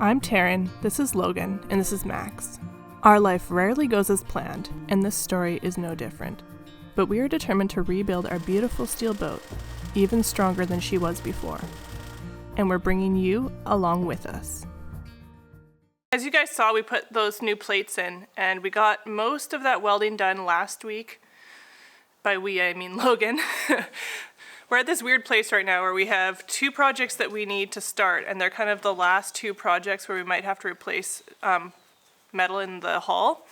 I'm Taryn, this is Logan, and this is Max. Our life rarely goes as planned, and this story is no different. But we are determined to rebuild our beautiful steel boat, even stronger than she was before. And we're bringing you along with us. As you guys saw, we put those new plates in, and we got most of that welding done last week. By we, I mean Logan. We're at this weird place right now where we have two projects that we need to start, and they're kind of the last two projects where we might have to replace metal in the hull.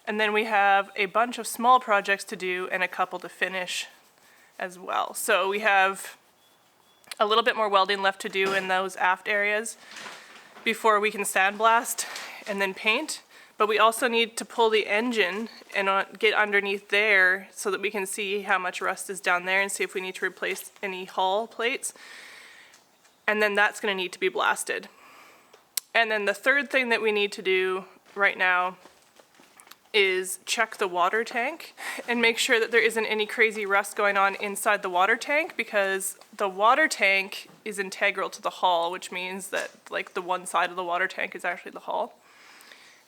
And then we have a bunch of small projects to do and a couple to finish as well. So we have a little bit more welding left to do in those aft areas before we can sandblast and then paint. But we also need to pull the engine and get underneath there so that we can see how much rust is down there and see if we need to replace any hull plates. And then that's going to need to be blasted. And then the third thing that we need to do right now is check the water tank and make sure that there isn't any crazy rust going on inside the water tank, because the water tank is integral to the hull, which means that like the one side of the water tank is actually the hull.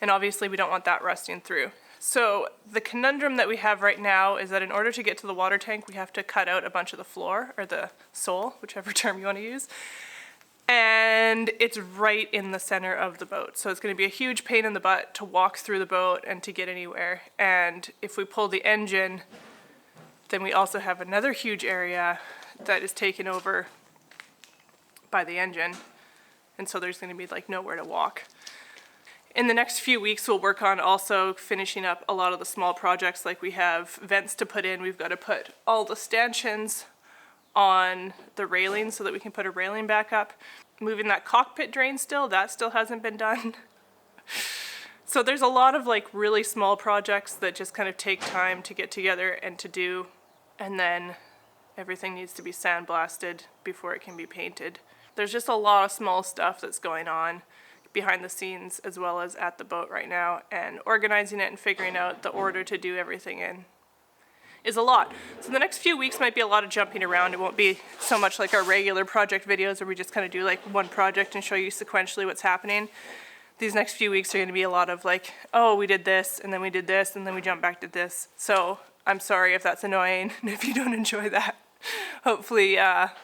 And obviously we don't want that rusting through. So the conundrum that we have right now is that in order to get to the water tank, we have to cut out a bunch of the floor, or the sole, whichever term you want to use. And it's right in the center of the boat. So it's going to be a huge pain in the butt to walk through the boat and to get anywhere. And if we pull the engine, then we also have another huge area that is taken over by the engine. And so there's going to be like nowhere to walk. In the next few weeks, we'll work on also finishing up a lot of the small projects. Like we have vents to put in. We've got to put all the stanchions on the railing so that we can put a railing back up. Moving that cockpit drain that still hasn't been done. So there's a lot of like really small projects that just kind of take time to get together and to do. And then everything needs to be sandblasted before it can be painted. There's just a lot of small stuff that's going on behind the scenes as well as at the boat right now, and organizing it and figuring out the order to do everything in is a lot. So the next few weeks might be a lot of jumping around. It won't be so much like our regular project videos where we just kind of do like one project and show you sequentially what's happening. These next few weeks are going to be a lot of like, oh, we did this and then we did this and then we jumped back to this. So I'm sorry if that's annoying and if you don't enjoy that. Hopefully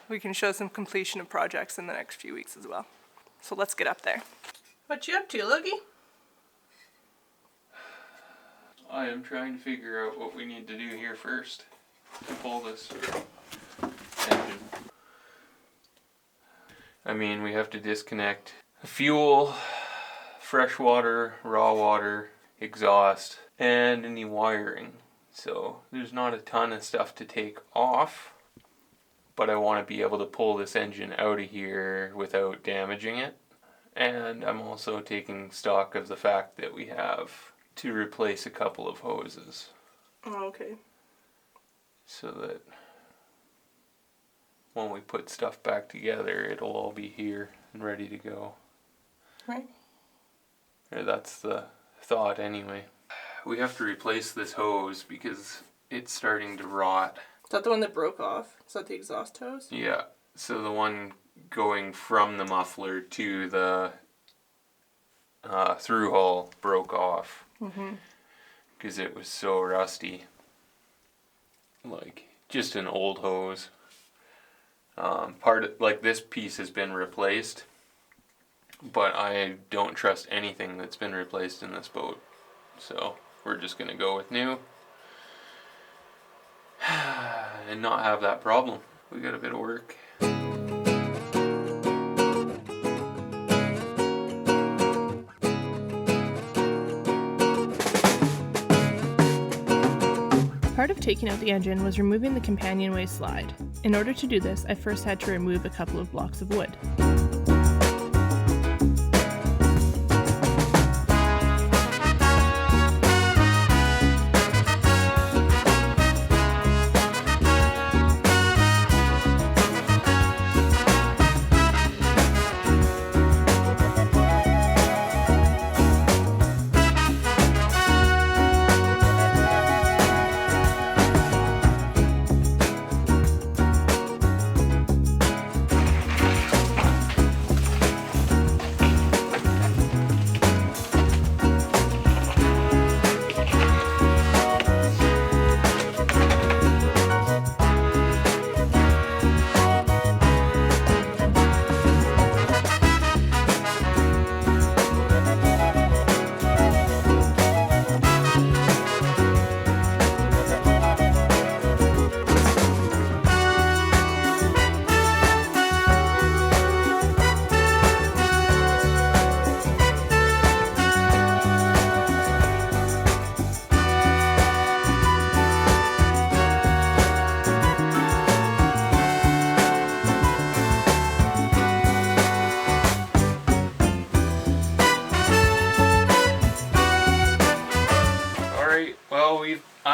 we can show some completion of projects in the next few weeks as well. So let's get up there. What you up to, Logie? I am trying to figure out what we need to do here first to pull this engine. I mean, we have to disconnect the fuel, fresh water, raw water, exhaust, and any wiring. So there's not a ton of stuff to take off, but I want to be able to pull this engine out of here without damaging it. And I'm also taking stock of the fact that we have to replace a couple of hoses. Oh, okay. So that when we put stuff back together, it'll all be here and ready to go. Right. Or that's the thought anyway. We have to replace this hose because it's starting to rot. Is that the one that broke off? Is that the exhaust hose? Yeah. So the one going from the muffler to the through hull broke off because it was so rusty. Like just an old hose. Like this piece has been replaced, but I don't trust anything that's been replaced in this boat. So we're just gonna go with new and not have that problem. We got a bit of work. Part of taking out the engine was removing the companionway slide. In order to do this, I first had to remove a couple of blocks of wood.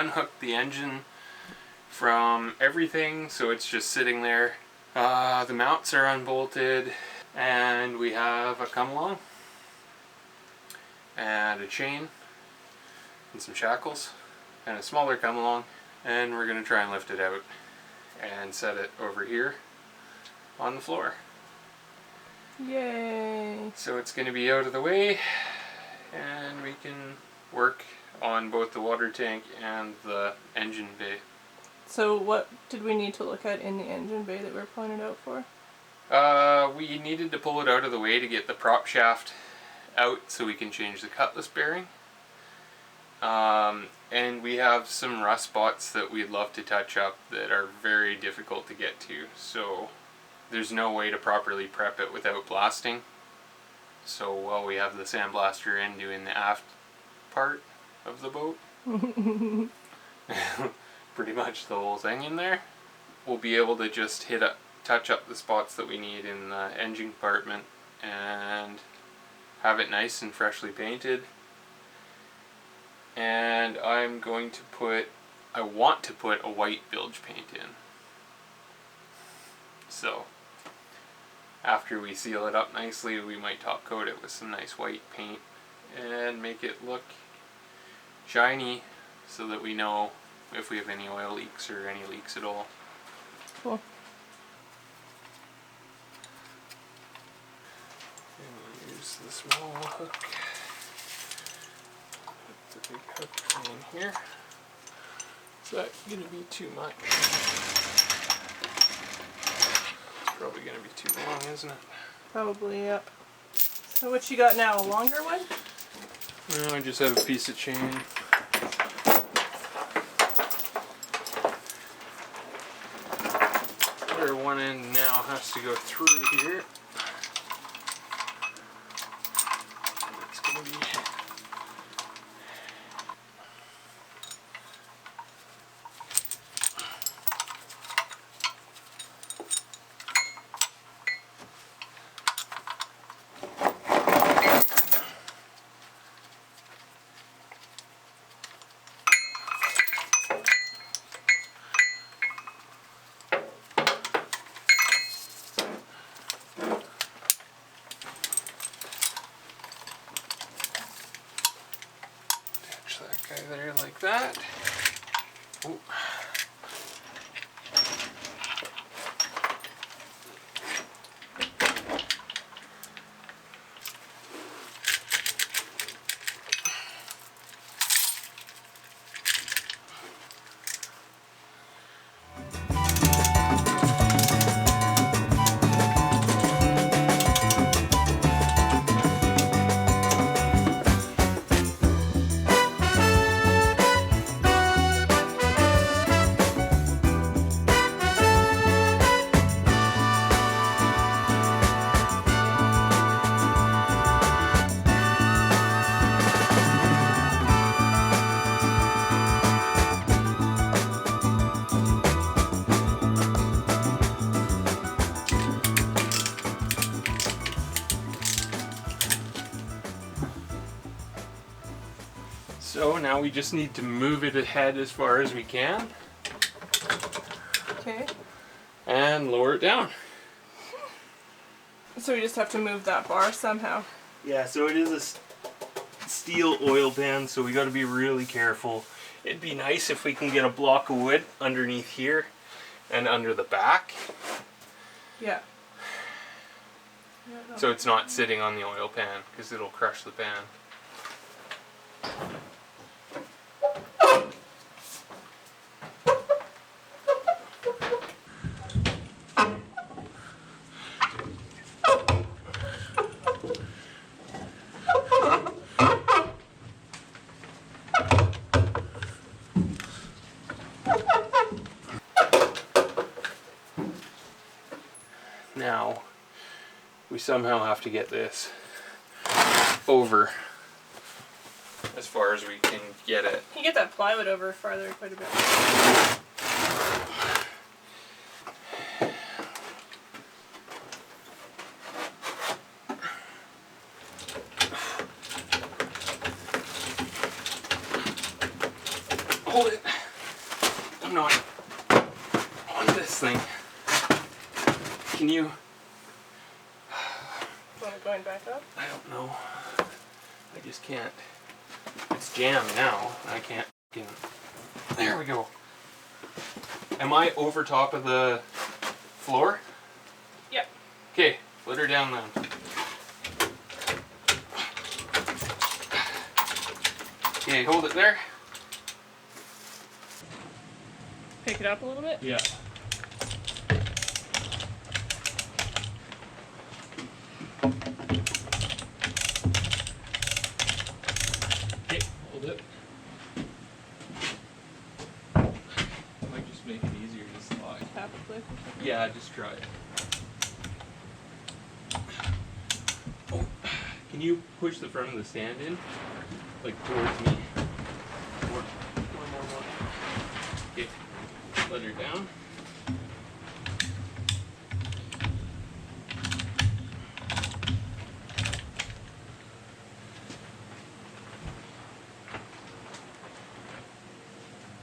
unhooked the engine from everything, so it's just sitting there. The mounts are unbolted, and we have a come along and a chain and some shackles and a smaller come along, and we're going to try and lift it out and set it over here on the floor. Yay! So it's going to be out of the way, and we can work on both the water tank and the engine bay. So what did we need to look at in the engine bay that we're pulling it out for? We needed to pull it out of the way to get the prop shaft out so we can change the cutlass bearing. And we have some rust spots that we'd love to touch up that are very difficult to get to. So there's no way to properly prep it without blasting. So while we have the sandblaster in doing the aft part of the boat, pretty much the whole thing in there, we'll be able to just touch up the spots that we need in the engine compartment and have it nice and freshly painted. And I want to put a white bilge paint in. So after we seal it up nicely, we might top coat it with some nice white paint and make it look shiny so that we know if we have any oil leaks or any leaks at all. Cool. And we'll use the small hook. Put the big hook in here. Is that going to be too much? It's probably going to be too long, isn't it? Probably, yep. So what you got now, a longer one? No, I just have a piece of chain. One end now has to go through here. It's going to be that guy there like that. Ooh. So now we just need to move it ahead as far as we can. Okay. And lower it down. So we just have to move that bar somehow. Yeah, so it is a steel oil pan, so we got to be really careful. It'd be nice if we can get a block of wood underneath here and under the back. Yeah. So it's not sitting on the oil pan, because it'll crush the pan. Now, we somehow have to get this over as far as we can get it. You get that plywood over farther quite a bit. Hold it. I'm not on this thing. Can you? Want it going back up? I don't know. I just can't. It's jammed now. I can't. There we go. Am I over top of the floor? Yep. Okay, let her down then. Okay, hold it there. Pick it up a little bit? Yeah. Okay, hold it. Might just make it easier to slide. Tap it with or something? Yeah, just try it. Oh, can you push the front of the stand in? Like towards me? More. Okay, let her down.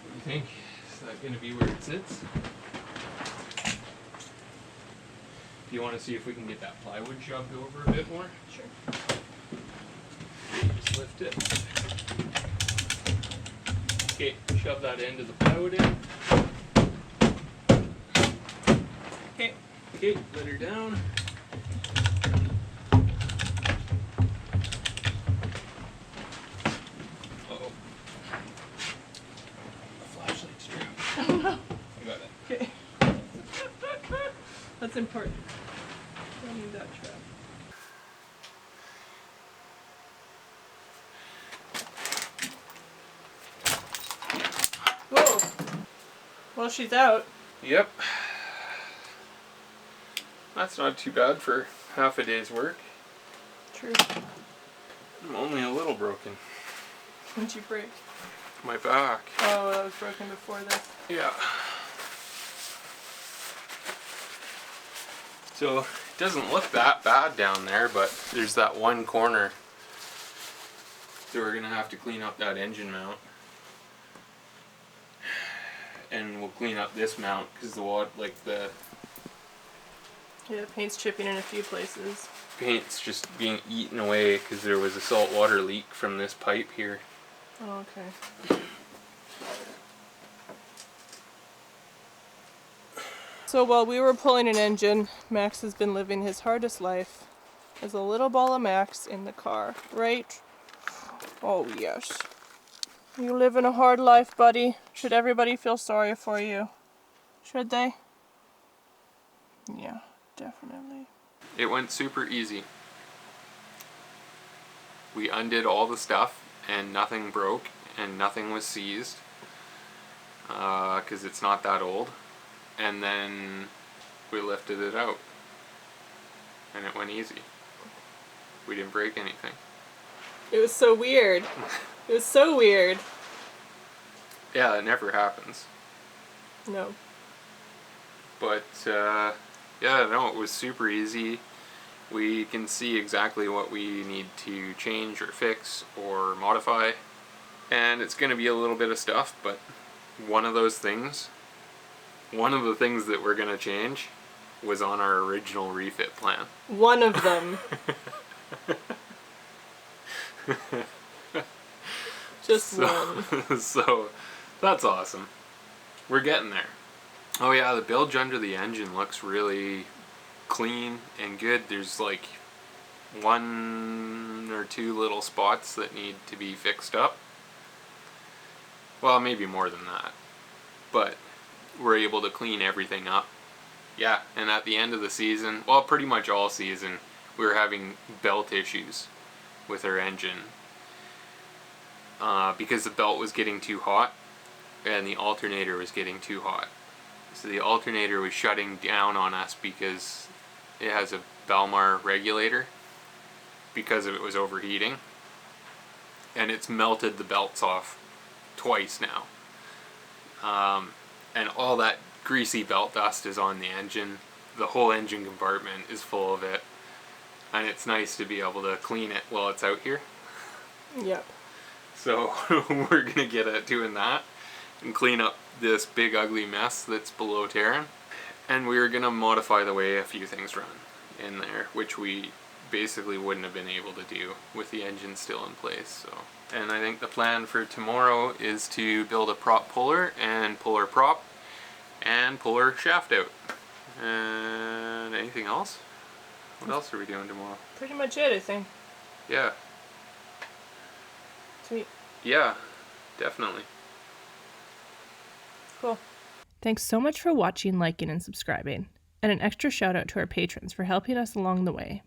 What do you think? Is that going to be where it sits? Do you want to see if we can get that plywood shoved over a bit more? Sure. Just lift it. Okay, shove that end of the plywood in. Okay. Okay, let her down. Uh-oh. The flashlight's trapped. Oh no. I got it. Okay. That's important. Don't need that trap. Whoa. Well, she's out. Yep. That's not too bad for half a day's work. True. I'm only a little broken. What'd you break? My back. Oh, that was broken before this. Yeah. So it doesn't look that bad down there, but there's that one corner. So we're gonna have to clean up that engine mount. And we'll clean up this mount because the water, like the Yeah, the paint's chipping in a few places. paint's just being eaten away because there was a salt water leak from this pipe here. Oh, okay. So while we were pulling an engine, Max has been living his hardest life as a little ball of Max in the car, right? Oh, yes. You living a hard life, buddy. Should everybody feel sorry for you? Should they? Yeah, definitely. It went super easy. We undid all the stuff and nothing broke and nothing was seized because it's not that old. And then we lifted it out and it went easy. We didn't break anything. It was so weird. It was so weird. Yeah, it never happens. No. But yeah, no, it was super easy. We can see exactly what we need to change or fix or modify. And it's going to be a little bit of stuff, but one of the things that we're going to change was on our original refit plan. One of them. Just one. So that's awesome. We're getting there. Oh yeah, the bilge under the engine looks really clean and good. There's like 1 or 2 little spots that need to be fixed up. Well, maybe more than that. But we're able to clean everything up. Yeah, and at the end of the season, well, pretty much all season, we were having belt issues with our engine. Because the belt was getting too hot and the alternator was getting too hot. So the alternator was shutting down on us because it has a Belmar regulator because it was overheating. And it's melted the belts off twice now. And all that greasy belt dust is on the engine. The whole engine compartment is full of it. And it's nice to be able to clean it while it's out here. Yep. So we're going to get at doing that. and clean up this big ugly mess that's below Terran. And we were gonna modify the way a few things run in there, which we basically wouldn't have been able to do with the engine still in place. So, and I think the plan for tomorrow is to build a prop puller and pull our prop and pull our shaft out. And anything else? What else are we doing tomorrow? Pretty much it, I think. Yeah. Sweet. Yeah, definitely. Cool. Thanks so much for watching, liking, and subscribing. And an extra shout out to our patrons for helping us along the way.